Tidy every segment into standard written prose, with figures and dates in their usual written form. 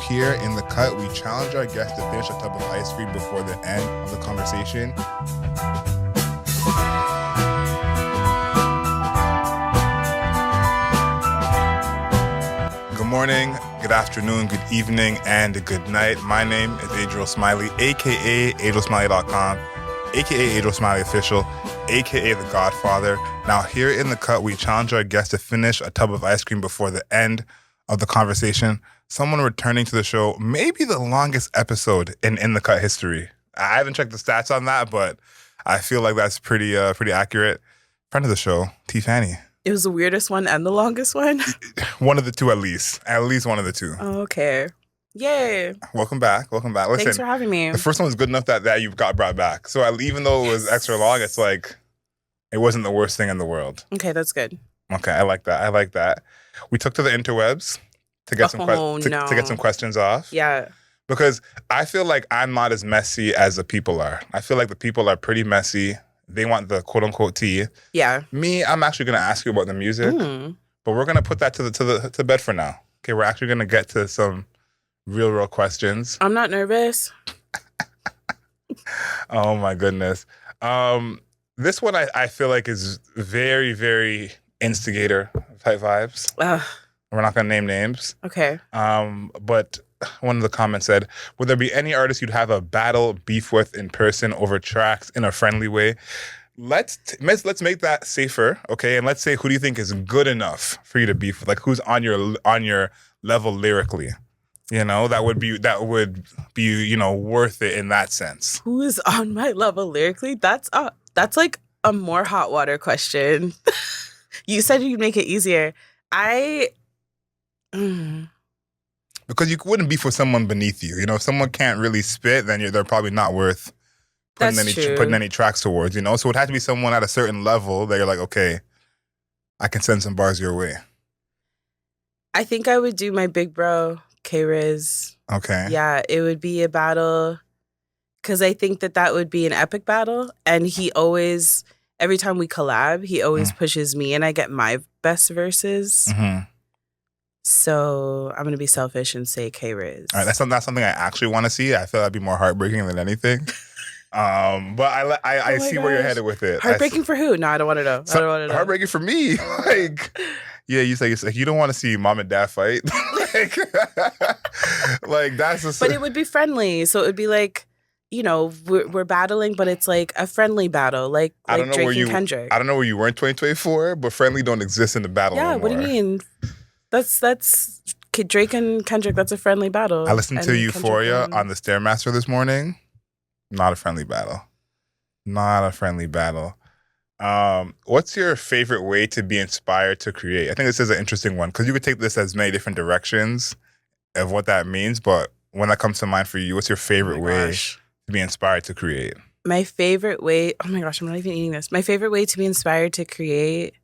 here in The Cut, we challenge our guests to finish a tub of ice cream before the end of the conversation. Good morning, good afternoon, good evening, and good night. My name is Adriel Smiley, a.k.a. AdrielSmiley.com, a.k.a. Adriel Smiley Official, a.k.a. The Godfather. Now, here in The Cut, we challenge our guests to finish a tub of ice cream before the end of the conversation. Someone returning to the show, maybe the longest episode in The Cut history. I haven't checked the stats on that, but I feel like that's pretty accurate. Friend of the show, T. Fannie. It was the weirdest one and the longest one? One of the two, at least. At least one of the two. Oh, okay. Yay. Welcome back. Listen, thanks for having me. The first one was good enough that you got brought back. So even though it was extra long, it's like, it wasn't the worst thing in the world. Okay, that's good. Okay, I like that. We took to the interwebs to get to get some questions off. Yeah. Because I feel like I'm not as messy as the people are. I feel like the people are pretty messy. They want the quote-unquote tea. Yeah. Me, I'm actually going to ask you about the music, but we're going to put that to bed for now. Okay, we're actually going to get to some real questions. I'm not nervous. Oh, my goodness. This one I feel like is very, very instigator type vibes. We're not going to name names. Okay. But one of the comments said, would there be any artist you'd have a battle beef with in person over tracks in a friendly way? Let's make that safer, okay? And let's say, who do you think is good enough for you to beef with? Like, who's on your level lyrically? You know, that would be worth it in that sense. Who is on my level lyrically? That's like a more hot water question. You said you'd make it easier. Because you wouldn't beef with someone beneath you. You know, if someone can't really spit, then they're probably not worth putting any tracks towards, you know? So it would have to be someone at a certain level that you're like, okay, I can send some bars your way. I think I would do my big bro, K-Riz. Okay. Yeah, it would be a battle because I think that would be an epic battle. And he always, every time we collab, he always pushes me and I get my best verses. Mm-hmm. So I'm going to be selfish and say K-Riz. All right, that's something I actually want to see. I feel that'd be more heartbreaking than anything. But I see where you're headed with it. Heartbreaking for who? No, I don't want to know. I don't want to know. Heartbreaking for me. Like, yeah, you say you don't want to see mom and dad fight. like that's just. But it would be friendly. So it would be like, you know, we're battling, but it's like a friendly battle, like Drake and Kendrick. I don't know where you were in 2024, but friendly don't exist in the battle anymore. Yeah, what do you mean? That's Drake and Kendrick. That's a friendly battle. I listened to Euphoria on the Stairmaster this morning. Not a friendly battle. What's your favorite way to be inspired to create? I think this is an interesting one because you could take this as many different directions of what that means. But when that comes to mind for you, what's your favorite way to be inspired to create? My favorite way. Oh my gosh, I'm not even eating this. My favorite way to be inspired to create.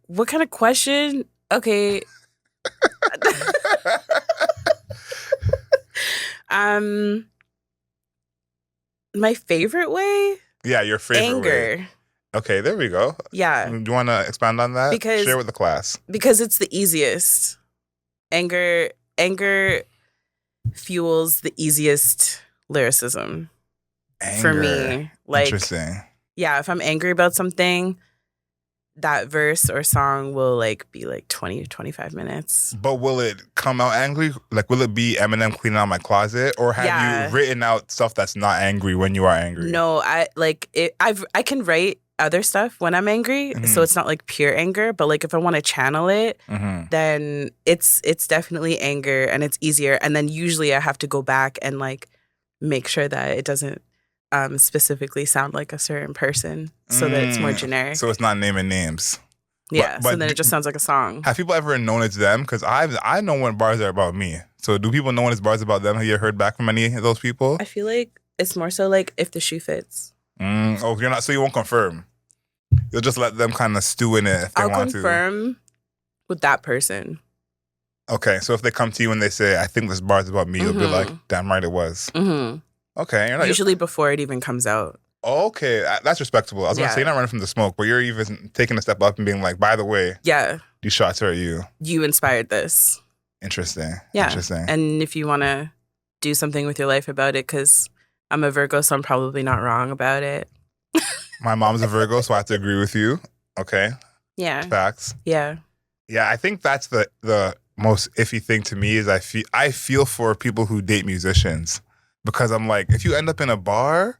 What kind of question? Okay. My favorite way? Yeah, your favorite way. Okay, there we go. Yeah. Do you want to expand on that? Share with the class. Because it's the easiest. Anger fuels the easiest lyricism for me. Like, interesting. Yeah, if I'm angry about something, that verse or song will be 20 to 25 minutes. But will it come out angry? Like, will it be Eminem cleaning out my closet? Or have you written out stuff that's not angry when you are angry? No, I can write other stuff when I'm angry. Mm-hmm. So it's not like pure anger. But if I want to channel it, then it's definitely anger and it's easier. And then usually I have to go back and make sure that it doesn't specifically sound like a certain person so that it's more generic. So it's not naming names. Yeah, but so then it just sounds like a song. Have people ever known it's them? Because I know when bars are about me. So do people know when it's bars about them? Have you heard back from any of those people? I feel like it's more so if the shoe fits. Oh, you're not. So you won't confirm. You'll just let them kind of stew in it if they want to. I'll confirm with that person. Okay, so if they come to you and they say, "I think this bar's about me," you'll be like, "Damn right it was." Mm-hmm. Okay. Usually before it even comes out. Okay, that's respectable. I was going to say, you're not running from the smoke, but you're even taking a step up and being like, by the way, these shots are at you. You inspired this. Interesting. Yeah. Interesting. And if you want to do something with your life about it, because I'm a Virgo, so I'm probably not wrong about it. My mom's a Virgo, so I have to agree with you. Okay. Yeah. Facts. Yeah. Yeah, I think that's the most iffy thing to me is I feel for people who date musicians because I'm like, if you end up in a bar,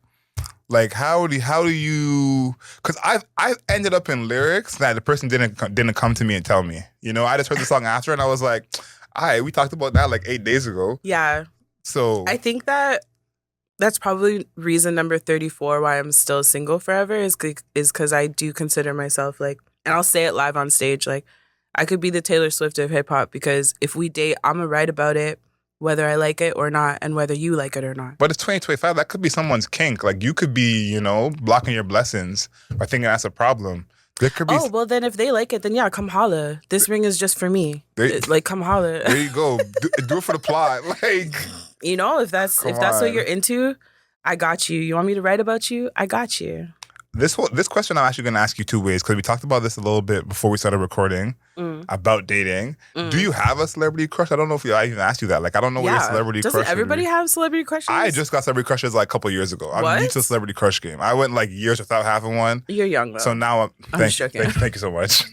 like how do you? Because I've ended up in lyrics that the person didn't come to me and tell me. You know, I just heard the song after and I was like, all right, we talked about that like 8 days ago. Yeah. So I think that's probably reason number 34 why I'm still single forever is because I do consider myself like, and I'll say it live on stage, like I could be the Taylor Swift of hip hop because if we date, I'm gonna write about it, whether I like it or not, and whether you like it or not. But it's 2025. That could be someone's kink. Like you could be, you know, blocking your blessings or thinking that's a problem. There could be. Oh, well, then if they like it, then yeah, come holla. This ring is just for me. Like, come holla. There you go. Do it for the plot. Like, you know, if that's what you're into, I got you. You want me to write about you? I got you. This question I'm actually going to ask you two ways because we talked about this a little bit before we started recording about dating. Do you have a celebrity crush? I don't know if I even asked you that. Like, I don't know what your celebrity crush is. Doesn't everybody have celebrity crushes? I just got celebrity crushes like a couple years ago. I'm new to the celebrity crush game. I went like years without having one. You're young though. So now thank you so much.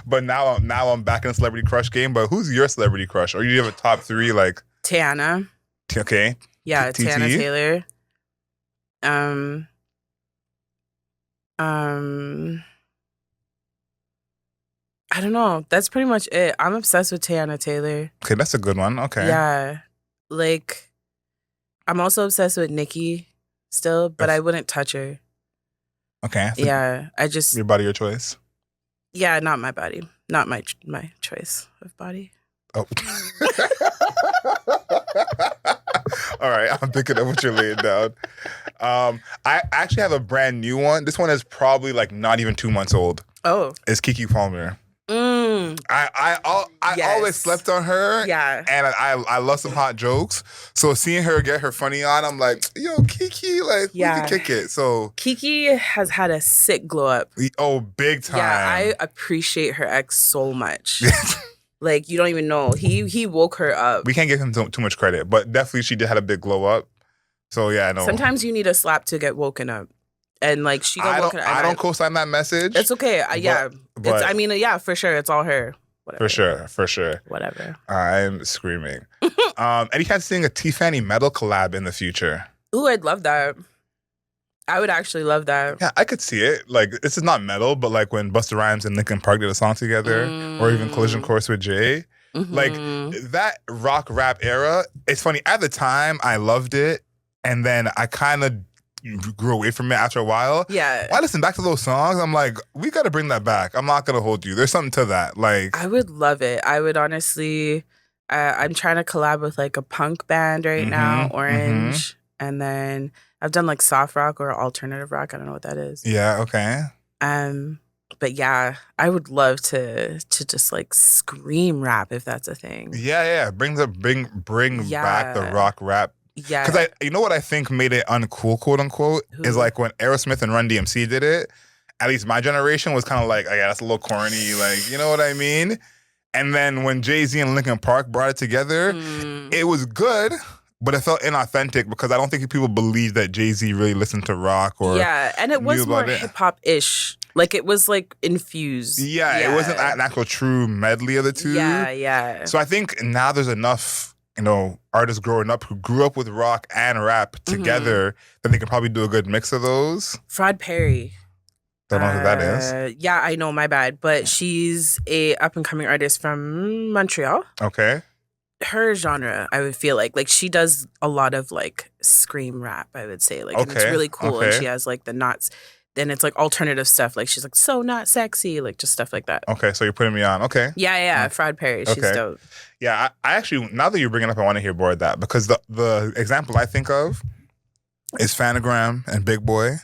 But now I'm back in the celebrity crush game. But who's your celebrity crush? Or you have a top 3 like Tiana. Okay. Yeah, Tiana Taylor. I don't know. That's pretty much it. I'm obsessed with Tiana Taylor. Okay, that's a good one. Okay. Yeah. Like, I'm also obsessed with Nicki still, but I wouldn't touch her. Okay. Yeah. Your body, your choice? Yeah, not my body. Not my choice of body. Oh. All right, I'm picking up what you're laying down. I actually have a brand new one. This one is probably like not even 2 months old. Oh. It's Keke Palmer. I always slept on her. Yeah. And I love some hot jokes. So seeing her get her funny on, I'm like, yo, Keke, like, we can kick it. So Keke has had a sick glow up. Oh, big time. Yeah, I appreciate her ex so much. Like, you don't even know. He woke her up. We can't give him too much credit, but definitely she did have a big glow up. So yeah, I know. Sometimes you need a slap to get woken up. And like she got woken up. I don't co-sign that message. It's okay. Yeah, for sure. It's all her. Whatever. For sure. Whatever. I'm screaming. Anytime seeing a Fannie metal collab in the future. Ooh, I'd love that. I would actually love that. Yeah, I could see it. Like, this is not metal, but like when Busta Rhymes and Linkin Park did a song together, or even Collision Course with Jay. Like, that rock rap era, it's funny. At the time, I loved it. And then I kind of grew away from it after a while. Yeah. When I listen back to those songs, I'm like, we got to bring that back. I'm not going to hold you. There's something to that. Like, I would love it. I would honestly, I'm trying to collab with like a punk band right now, Orange. And then I've done like soft rock or alternative rock. I don't know what that is. Yeah, okay. But yeah, I would love to just like scream rap if that's a thing. Yeah. Bring back the rock rap. Yeah. Because you know what I think made it uncool, quote unquote, is like when Aerosmith and Run DMC did it, at least my generation was kind of like, oh yeah, that's a little corny, like, you know what I mean? And then when Jay-Z and Linkin Park brought it together, it was good, but it felt inauthentic because I don't think people believed that Jay-Z really listened to rock or and it was more hip-hop-ish. Like, it was, like, infused. Yeah, it wasn't an actual true medley of the two. Yeah. So I think now there's enough, artists growing up who grew up with rock and rap together that they can probably do a good mix of those. Fraud Perry. Don't know who that is. Yeah, I know, my bad. But she's a up-and-coming artist from Montreal. Okay. Her genre, I would feel like she does a lot of, like, scream rap, I would say. Like, and it's really cool. And she has, like, the knots. Then it's, like, alternative stuff. Like, she's, like, so not sexy. Like, just stuff like that. Okay, so you're putting me on. Okay. Yeah. Fraud Perry. She's dope. Yeah, I actually, now that you bring it up, I want to hear more of that. Because the example I think of is Fanagram and Big Boy.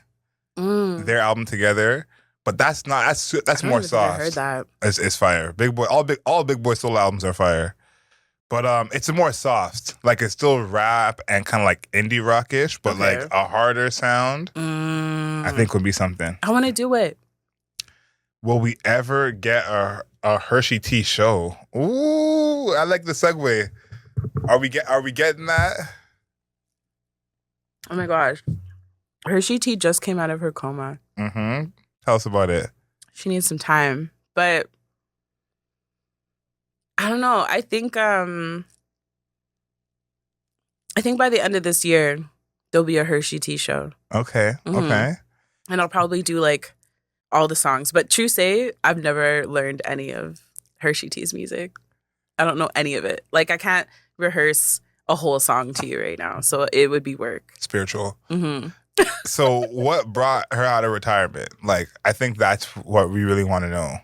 Their album together. But that's more soft. I heard that. It's fire. Big Boy, all Big Boy solo albums are fire. But it's more soft. Like, it's still rap and kind of like indie rockish, but like a harder sound, I think would be something. I want to do it. Will we ever get a HerSheTea show. Ooh, I like the segue. Are we getting that? Oh my gosh. HerSheTea just came out of her coma. Mm-hmm. Tell us about it. She needs some time. But I don't know. I think by the end of this year, there'll be a HerSheTea show. Okay. Mm-hmm. Okay. And I'll probably do like all the songs. But true say, I've never learned any of HerSheTea's music. I don't know any of it. Like I can't rehearse a whole song to you right now. So it would be work. Spiritual. Mm-hmm. So what brought her out of retirement? Like, I think that's what we really want to know.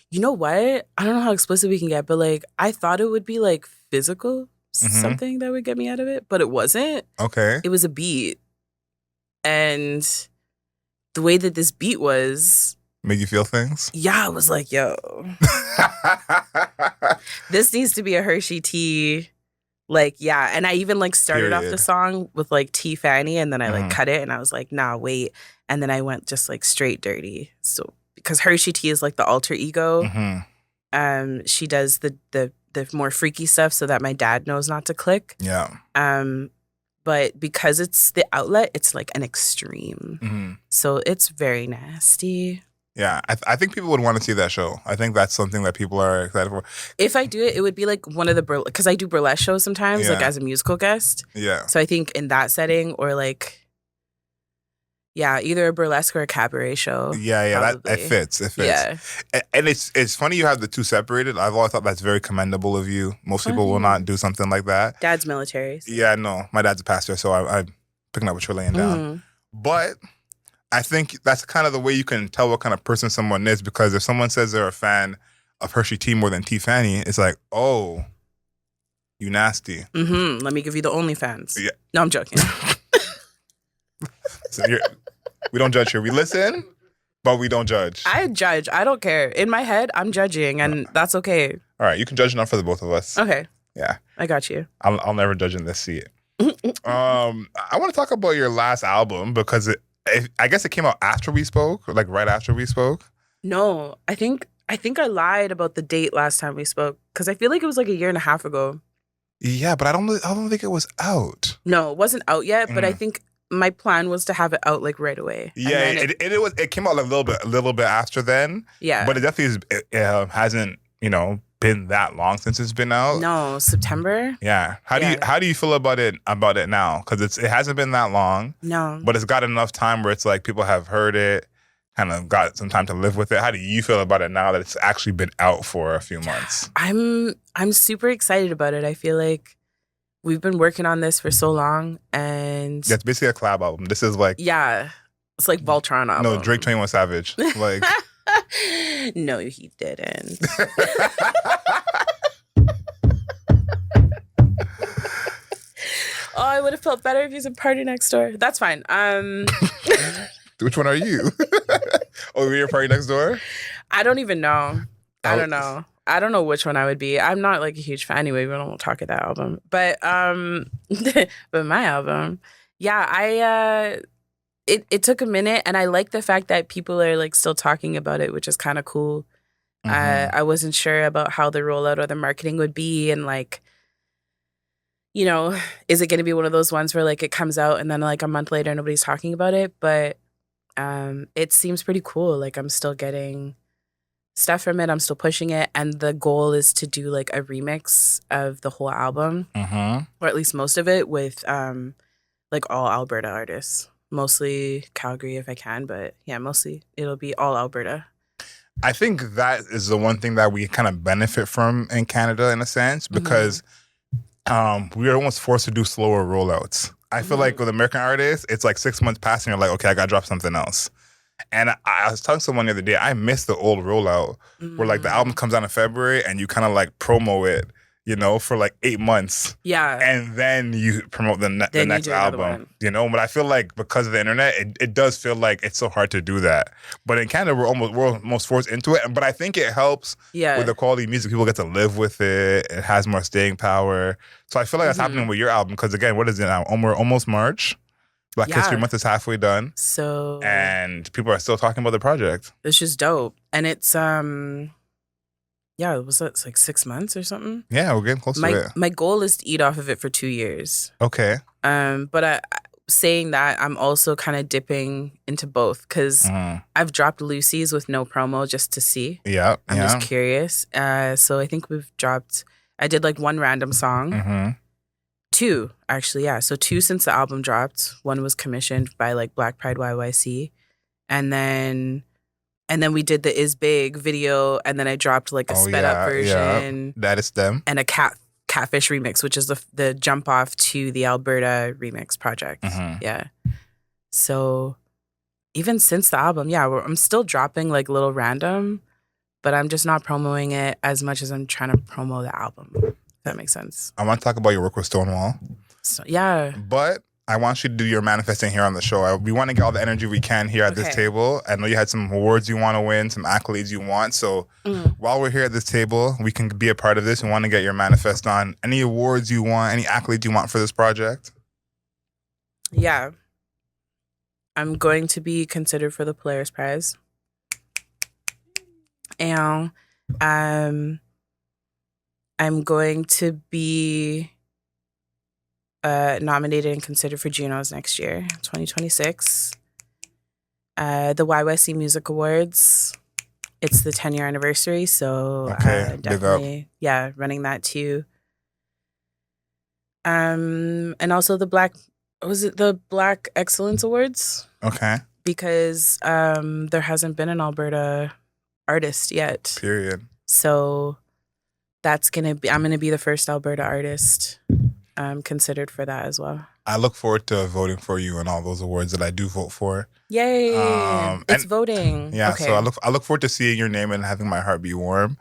You know what? I don't know how explicit we can get, but like I thought it would be like physical, something that would get me out of it, but it wasn't. Okay. It was a beat. And the way that this beat was made you feel things? Yeah, I was like, yo. This needs to be a HerSheTea. Like, yeah. And I even like started off the song with like T Fannie, and then I like cut it and I was like, nah, wait. And then I went just like straight dirty. So because HerSheTea is like the alter ego. She does the more freaky stuff so that my dad knows not to click. Yeah. But because it's the outlet, it's like an extreme. So it's very nasty. Yeah, I think people would want to see that show. I think that's something that people are excited for. If I do it, it would be like one of the because I do burlesque shows sometimes, like as a musical guest. Yeah. So I think in that setting, or like, yeah, either a burlesque or a cabaret show. Yeah, that fits. It fits. Yeah. And it's funny you have the two separated. I've always thought that's very commendable of you. Most people will not do something like that. Dad's military. So. Yeah, no, my dad's a pastor, so I'm picking up what you're laying down. But I think that's kind of the way you can tell what kind of person someone is, because if someone says they're a fan of HerSheTea more than T Fannie, it's like, oh, you nasty. Let me give you the OnlyFans. Yeah. No, I'm joking. So we don't judge here. We listen, but we don't judge. I judge. I don't care. In my head, I'm judging, and that's okay. All right, you can judge enough for the both of us. Okay. Yeah. I got you. I'll never judge in this seat. I want to talk about your last album, because I guess it came out after we spoke, like right after we spoke. No, I think I lied about the date last time we spoke, because I feel like it was like a year and a half ago. Yeah, but I don't think it was out. No, it wasn't out yet, but I think my plan was to have it out like right away. Yeah, it came out like a little bit after then. Yeah, but it definitely hasn't been that long since it's been out. No, September. Yeah. How do you feel about it now? Because it hasn't been that long. No. But it's got enough time where it's like people have heard it, kind of got some time to live with it. How do you feel about it now that it's actually been out for a few months? I'm super excited about it. I feel like we've been working on this for so long, and it's basically a collab album. This is like it's like Voltron album. No, Drake 21 Savage. Like no, he didn't. Oh, I would have felt better if he said Party Next Door. That's fine. Which one are you? Oh, you're Party Next Door? I don't even know. I don't know. I don't know which one I would be. I'm not like a huge fan anyway. We don't talk at that album. But but my album, yeah, it took a minute, and I like the fact that people are like still talking about it, which is kind of cool. I wasn't sure about how the rollout or the marketing would be, and like, is it going to be one of those ones where like it comes out and then like a month later nobody's talking about it? But it seems pretty cool. Like I'm still getting stuff from it. I'm still pushing it, and the goal is to do like a remix of the whole album, or at least most of it, with like all Alberta artists. Mostly Calgary if I can, but yeah, mostly it'll be all Alberta. I think that is the one thing that we kind of benefit from in Canada in a sense, because we are almost forced to do slower rollouts. I feel like with American artists, it's like 6 months past and you're like, okay, I gotta drop something else. And I was telling someone the other day, I miss the old rollout where like the album comes out in February and you kind of like promo it, for like 8 months. Yeah. And then you promote the next album, But I feel like because of the internet, it does feel like it's so hard to do that. But in Canada, we're almost forced into it. But I think it helps with the quality of music. People get to live with it. It has more staying power. So I feel like that's happening with your album. Because again, what is it now? We're almost March. Black History Month is halfway done. So. And people are still talking about the project. It's just dope. And it's Yeah, was that like 6 months or something? Yeah, we're getting close to it. My goal is to eat off of it for 2 years. Okay. But saying that, I'm also kind of dipping into both because I've dropped Lucy's with no promo just to see. Yeah. I'm just curious. So I think I did like one random song. Two, actually, yeah. So two since the album dropped. One was commissioned by like Black Pride YYC. And then we did the Is Big video, and then I dropped like a sped up version. Yeah. That is them. And a Catfish remix, which is the jump off to the Alberta remix project. Yeah. So even since the album, yeah, I'm still dropping like little random, but I'm just not promoting it as much as I'm trying to promo the album. If that makes sense. I want to talk about your work with Stonewall. So, yeah. But I want you to do your manifesting here on the show. We want to get all the energy we can here at this table. I know you had some awards you want to win, some accolades you want. So while we're here at this table, we can be a part of this. We want to get your manifest on any awards you want, any accolades you want for this project. Yeah. I'm going to be considered for the Polaris Prize. And I'm going to be nominated and considered for Junos next year, 2026. The YYC Music Awards. It's the 10-year anniversary, so definitely, running that too. And also the Black Excellence Awards? Okay. Because there hasn't been an Alberta artist yet. Period. So I'm gonna be the first Alberta artist considered for that as well. I look forward to voting for you and all those awards that I do vote for. Yay! It's voting. Yeah, okay. So I look forward to seeing your name and having my heart be warm.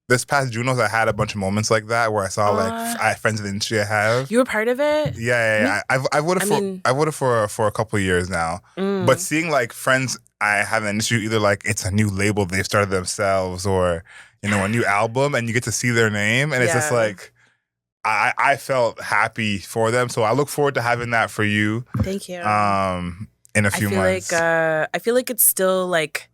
This past Junos, I had a bunch of moments like that where I saw I had friends in the industry I have. You were part of it? Yeah. I voted for a couple of years now. But seeing like friends I have in the industry, either like it's a new label they've started themselves or, a new album, and you get to see their name, and it's just like, I felt happy for them. So I look forward to having that for you. Thank you. In a few months. I feel like it's still like,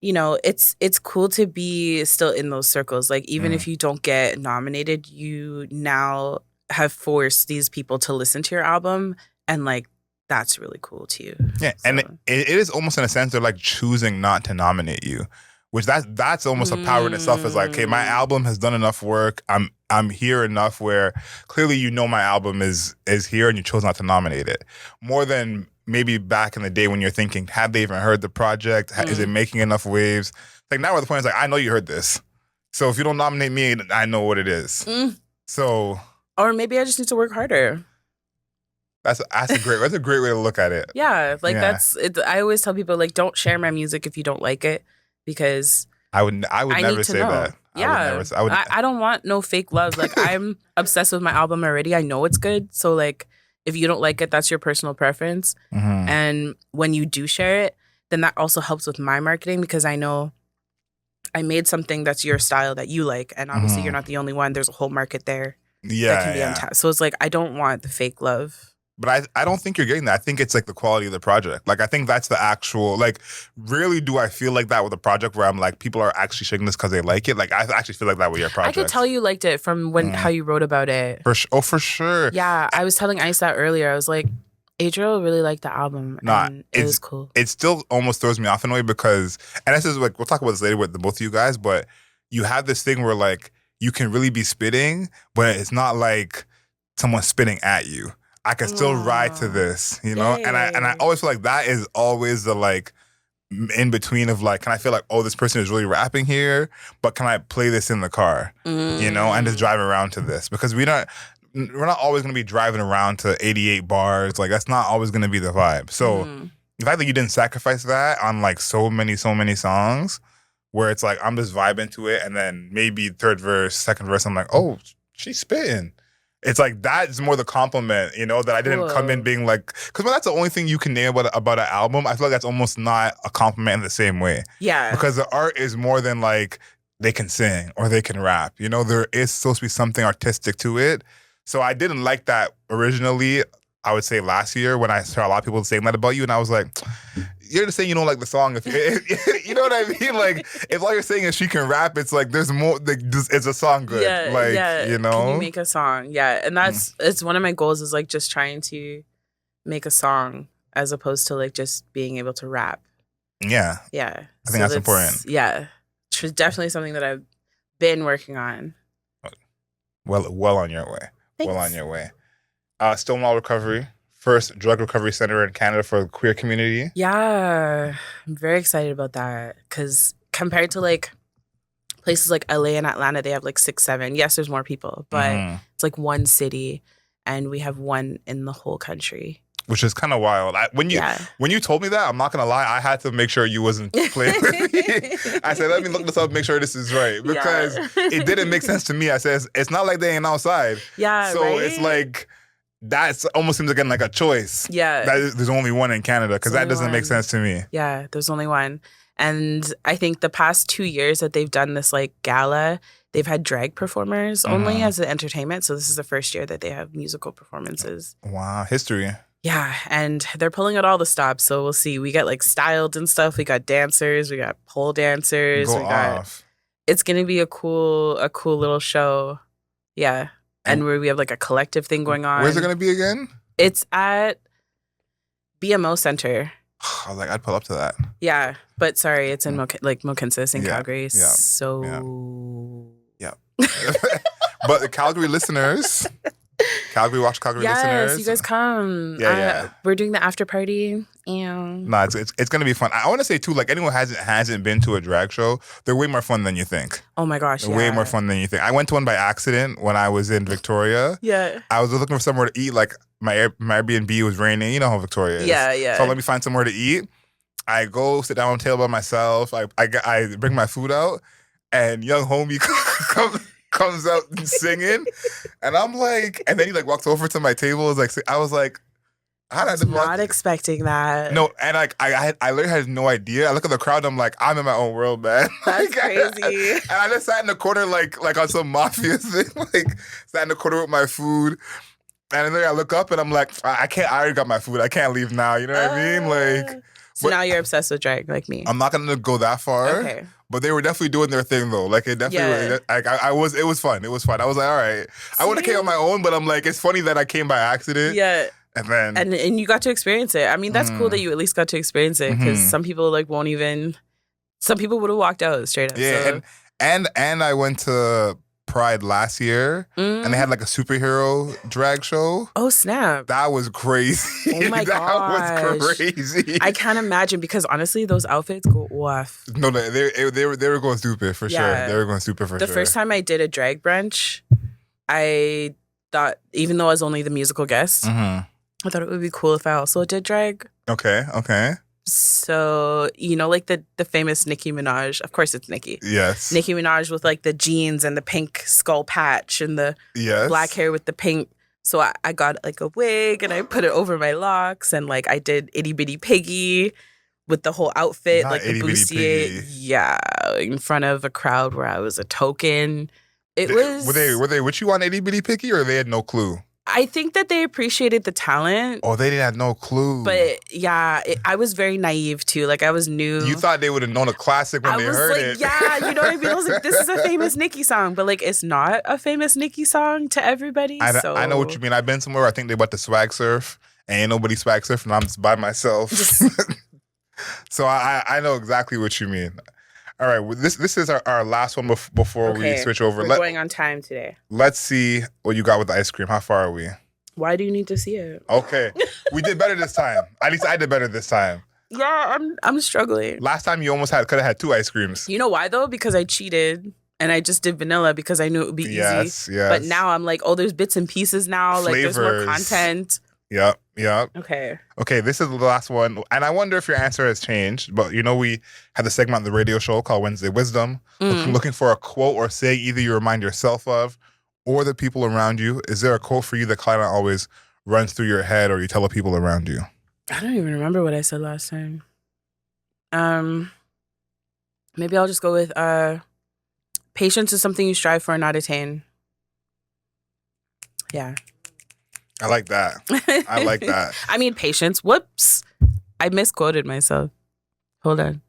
it's cool to be still in those circles. Like, even if you don't get nominated, you now have forced these people to listen to your album, and like, that's really cool too. Yeah, so. And it is almost in a sense they're like choosing not to nominate you, which that's almost a power in itself. Is like, okay, my album has done enough work. I'm here enough where clearly my album is here, and you chose not to nominate it. More than maybe back in the day when you're thinking, have they even heard the project? Is it making enough waves? Like, now where the point is like, I know you heard this. So if you don't nominate me, I know what it is. So, or maybe I just need to work harder. That's a great way to look at it. Yeah, like that's it. I always tell people, like, don't share my music if you don't like it, because I would never say that. Yeah, I don't want no fake love. Like, I'm obsessed with my album already. I know it's good. So like, if you don't like it, that's your personal preference. And when you do share it, then that also helps with my marketing, because I know I made something that's your style that you like, and obviously you're not the only one. There's a whole market there that can be untapped. So it's like, I don't want the fake love. But I don't think you're getting that. I think it's like the quality of the project. Like, I think that's the actual, like, rarely do I feel like that with a project where I'm like, people are actually sharing this because they like it. Like, I actually feel like that with your project. I could tell you liked it from how you wrote about it. For sure. Yeah, I was telling Ice that earlier. I was like, Adriel really liked the album. And it was cool. It still almost throws me off in a way because, and this is like, we'll talk about this later with both of you guys, but you have this thing where like, you can really be spitting, but it's not like someone spitting at you. I can still ride to this, and I always feel like that is always the like in between of like, can I feel like, oh, this person is really rapping here, but can I play this in the car, and just drive around to this, because we're not always going to be driving around to 88 bars. Like, that's not always going to be the vibe. So the fact that you didn't sacrifice that on like so many songs, where it's like I'm just vibing to it, and then maybe third verse, second verse, I'm like, oh, she's spitting. It's like, that's more the compliment, that I didn't come in being like, because when that's the only thing you can name about an album, I feel like that's almost not a compliment in the same way. Yeah. Because the art is more than like, they can sing or they can rap. There is supposed to be something artistic to it. So I didn't like that originally. I would say last year when I saw a lot of people saying that about you, and I was like, you're just saying you don't like the song. If you know what I mean? Like, if all you're saying is she can rap, it's like there's more. Like, is a song good? Yeah, like, yeah. you know, Can you make a song? Yeah, and it's one of my goals is like just trying to make a song as opposed to like just being able to rap. Yeah, yeah. I think that's important. Yeah, it's definitely something that I've been working on. Well on your way. Thanks. Well on your way. Stonewall Recovery, first drug recovery center in Canada for the queer community. Yeah, I'm very excited about that because compared to like places like LA and Atlanta, they have like 6, 7. Yes, there's more people, but it's like one city, and we have one in the whole country. Which is kind of wild. When you told me that, I'm not gonna lie, I had to make sure you wasn't playing with me. I said, let me look this up, make sure this is right, because it didn't make sense to me. I said, it's not like they ain't outside. Yeah, so right? It's like that's almost seems like a choice. Yeah, there's only one in Canada because that doesn't make sense to me. Yeah, there's only one, and I think the past 2 years that they've done this like gala, they've had drag performers only as an entertainment. So this is the first year that they have musical performances. Wow, history. Yeah, and they're pulling out all the stops, so we'll see. We got like styled and stuff. We got dancers. We got pole dancers. It's gonna be a cool little show. Yeah, and where we have like a collective thing going on. Where's it gonna be again? It's at BMO Center. I was like, I'd pull up to that. Yeah, but sorry, it's in Mohkinstsis in Calgary. Yeah. So yeah. But the Calgary listeners. Calgary listeners. Yes, you guys come. Yeah. We're doing the after party. And No, it's gonna be fun. I want to say too, like anyone hasn't been to a drag show, they're way more fun than you think. Oh my gosh, Way more fun than you think. I went to one by accident when I was in Victoria. Yeah. I was looking for somewhere to eat. Like my Airbnb was raining. You know how Victoria is. Yeah. So let me find somewhere to eat. I go sit down on a table by myself. I bring my food out, and young homie comes out singing, and I'm like, and then he like walks over to my table. I was like, how did I not expecting that? No, and like I literally had no idea. I look at the crowd, I'm like, I'm in my own world, man. That's crazy. And I just sat in the corner like on some mafia thing, like sat in the corner with my food. And then I look up and I'm like, I already got my food. I can't leave now. You know what I mean? Like, so now you're obsessed with drag like me. I'm not gonna go that far. Okay. But they were definitely doing their thing though. Like it definitely, it was fun. It was fun. I was like, all right. I would have came on my own, but I'm like, it's funny that I came by accident. Yeah. And then and you got to experience it. I mean, that's cool that you at least got to experience it because some people like won't even. Some people would have walked out straight up. Yeah, so. and I went to Pride last year, and they had like a superhero drag show. Oh snap! That was crazy. Oh my gosh. That was crazy. I can't imagine because honestly, those outfits go off. No, they were going stupid for sure. They were going stupid for sure. The first time I did a drag brunch, I thought, even though I was only the musical guest, I thought it would be cool if I also did drag. Okay. So, you know, like the famous Nicki Minaj. Of course it's Nicki. Yes. Nicki Minaj with like the jeans and the pink skull patch and the black hair with the pink. So I got like a wig and I put it over my locks and like I did Itty Bitty Piggy with the whole outfit, Not like the Itty Bitty bustier. Piggy. Yeah, in front of a crowd where I was a token. Were they with you on Itty Bitty Piggy or they had no clue? I think that they appreciated the talent. Oh, they didn't have no clue. But yeah, I was very naive too. Like I was new. You thought they would have known a classic when they heard it. Yeah, you know what I mean? I was like, this is a famous Nicki song. But like, it's not a famous Nicki song to everybody. I know what you mean. I've been somewhere, I think they about to swag surf. And ain't nobody swag surfing. I'm just by myself. So I know exactly what you mean. All right, well, this is our last one before we switch over. We're going on time today. Let's see what you got with the ice cream. How far are we? Why do you need to see it? Okay, we did better this time. At least I did better this time. Yeah, I'm struggling. Last time you almost could have had 2 ice creams. You know why though? Because I cheated and I just did vanilla because I knew it would be easy. Yes. But now I'm like, oh, there's bits and pieces now. Flavors. Like there's more content. Yep. Okay, this is the last one. And I wonder if your answer has changed. But you know, we had the segment on the radio show called Wednesday Wisdom. Looking for a quote or saying either you remind yourself of or the people around you. Is there a quote for you that kind of always runs through your head or you tell the people around you? I don't even remember what I said last time. Maybe I'll just go with patience is something you strive for and not attain. Yeah. I like that. I like that. I mean, patience. Whoops. I misquoted myself. Hold on.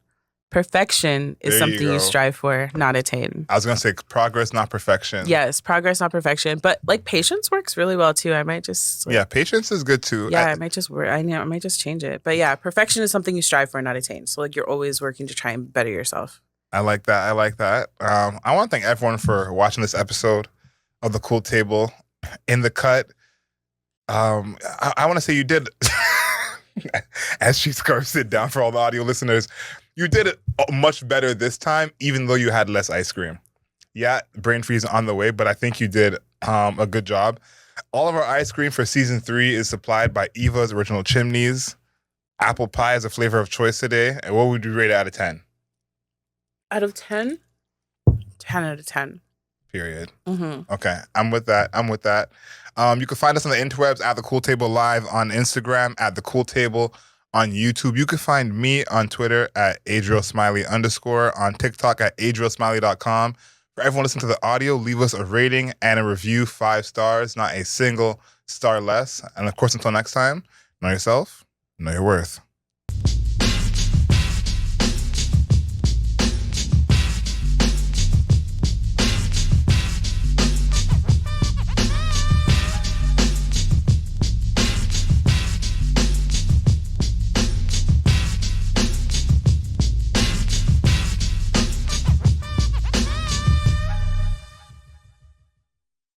Perfection is There something you you go. strive for, not attain. I was going to say progress, not perfection. Yes, progress, not perfection. But like patience works really well too. I might just Yeah, patience is good too. I might just work. I might just change it. But yeah, perfection is something you strive for, not attain. So like you're always working to try and better yourself. I like that. I like that. I want to thank everyone for watching this episode of The Cool Table. In the cut, I want to say you did, as she scarfs it down for all the audio listeners, you did it much better this time, even though you had less ice cream. Yeah, brain freeze on the way, but I think you did a good job. All of our ice cream for season 3 is supplied by Eva's Original Chimneys. Apple pie is a flavor of choice today. And what would you rate it out of 10? Out of 10? 10 out of 10. Period. Mm-hmm. Okay, I'm with that. You can find us on the interwebs at The Cool Table Live on Instagram, at The Cool Table on YouTube. You can find me on Twitter at AdrielSmiley_, on TikTok at AdrielSmiley.com. For everyone listening to the audio, leave us a rating and a review, 5 stars, not a single star less. And of course, until next time, know yourself, know your worth.